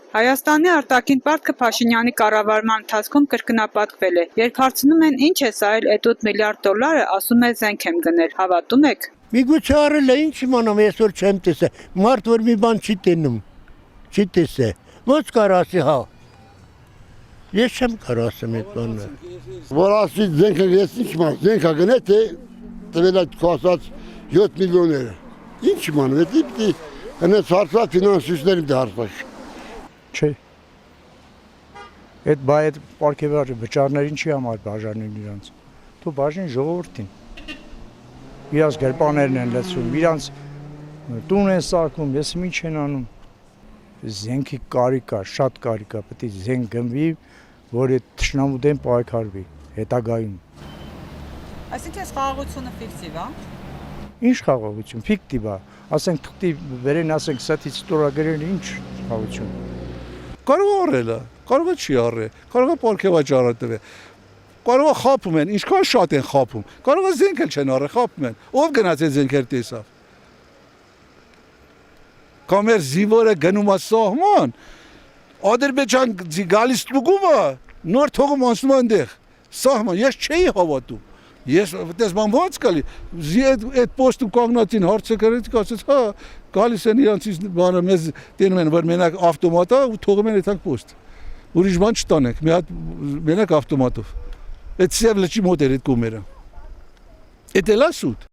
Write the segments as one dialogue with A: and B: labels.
A: Հայաստանի արտաքին պարտքը Փաշինյանի կառավարման ընթացքում կրկնապատկվել է։ Երբ հարցնում են ինչ է սա էլ $8 միլիարդ, ասում է զենք եմ գնել, հավատում եք։
B: Միգուցե արել է, ինչ իմանամ, այսօր չեմ տեսել, մարդ որ մի բան չի տենում, չի տեսել, ոնց կարող ասի հա։ Ես չեմ կարող ասեմ այդ բանը։
C: Որ ասի զենքը ես ինչ իմանամ, զենքը գնե թե տվել այդ քո ասած 7 միլիոնները։ Ինչ իմանամ, դա պիտի հենց հարցած ֆինանսիստներին դա հարցած։
D: Չէ։ Այդ բայ այդ պարգևարը վճարներին չի համար բաժանել իրանց։ Դու բաժին ժողովրդին։ Իրանց գրպաներն են լցում, իրանց տուն են սարքում, ես ինչ են անում։ Զենքի կարիք կա, շատ կարիք կա, պետք է զենք գնվի, որ այդ թշնամու դեմ պայքարվի հետագայում։
E: Այսինքն այս խաղաղությունը ֆիկտիվ է։
D: Ինչ խաղաղություն, ֆիկտիվ է։ Ասենք թղթի վերեն, ասենք սատից ստորագրել ինչ խաղաղություն։
F: Կարող է առել, կարող է չի առել, կարող է պարգևաճառը տվել։ Կարող է խափում են, ինչքան շատ են խափում։ Կարող է զենք էլ չեն առել, խափում են։ Ով գնաց այդ զենքեր տեսավ։ Կամ էր զինվորը գնում է սահման, Ադրբեջան գալիս ստուգումը, նոր թողում անցնում այնտեղ։ Սահման, ես չէի հավատում։ Ես տեսման ոնց գալի, այդ պոստում կանգնածին հարցը գրեցի, ասեց, հա, գալիս են իրանցից բանը մեզ տենում են, որ մենակ ավտոմատ է ու թողում են այդակ պոստ։ Ուրիշ բան չտանենք, մի հատ մենակ ավտոմատով։ Այդ սև լճի մոտ էր այդ կոմերը։ Այդ էլ է սուտ։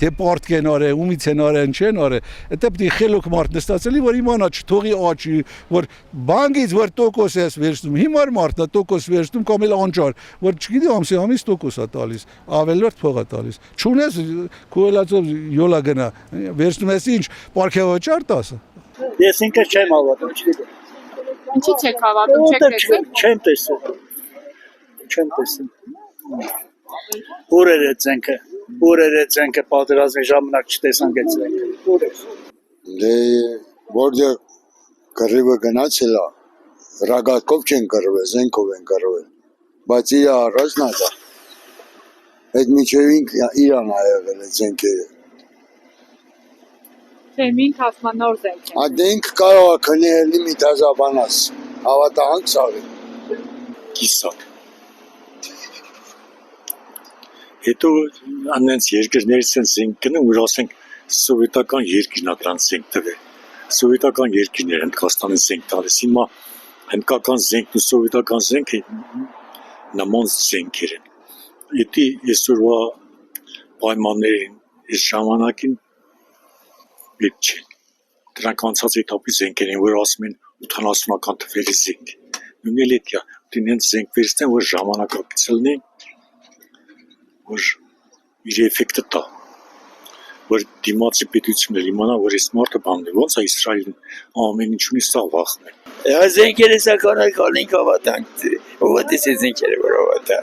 F: Թե պարտք են արել, ումից են արել, չեն արել։ Դա պետք է խելոք մարդ նստածելի, որ իմանա չթողի աճի, որ բանկից որ տոկոս ես վերցնում, հիմար մարդն է տոկոս վերցնում կամ էլ անճար, որ չգիտի ամիս տոկոս է տալիս, ավելորդ փող է տալիս։ Չունես քոյլացով յոլա գնա, վերցնում ես ինչ, պարգևաճառ տաս։
G: Ես ինքս չեմ հավատում, չգիտեմ։
E: Ինչի՞ չեք հավատում, չեք տեսել։
G: Չեմ տեսել։ Չեմ տեսել։ Ուր էր այդ զենքը։ Ուր էր այդ զենքը պատերազմի ժամանակ չտեսանք այդ զենքը։ Ուր էր։
C: Դե որտեղ կռիվը գնացել է, ռագատկով չեն կռվել, զենքով են կռվել։ Բայց իր առաջն է դա։ Այդ միջևին Իրան ա եղել այդ զենքերը։
E: Թե ինք հասմանոր զենք է։
C: Այդ ինքը կարող է քնել մի դազաբանած, հավատանք սաղի։
H: Կիսակ։ Հետո անենց երկրներից են զենք գնում, որ ասենք սովետական երկիրն է դրանց զենք տվել։ Սովետական երկիրներ Հնդկաստանը զենք տալիս, հիմա հնդկական զենքն ու սովետական զենքը նման զենքեր են։ Եթե այսօրվա պայմաններին, այս ժամանակին պետք չէ։ Դրանք անցած էտապի զենքեր են, որ ասում են 80-ական թվերի զենք։ Նույնն էլ էդ է, դինեն զենք վերցնեն, որ ժամանակակից լինի, որ իր էֆեկտը տա, որ դիմացի պետությունը իմանա, որ այս մարդը բանն է, ոնց է Իսրայելն ամեն ինչ ունի, սա վախն է։
G: Այս զենքերը սա կանալ կալինք հավատանք, ով է տեսել զենքերը, որ հավատա։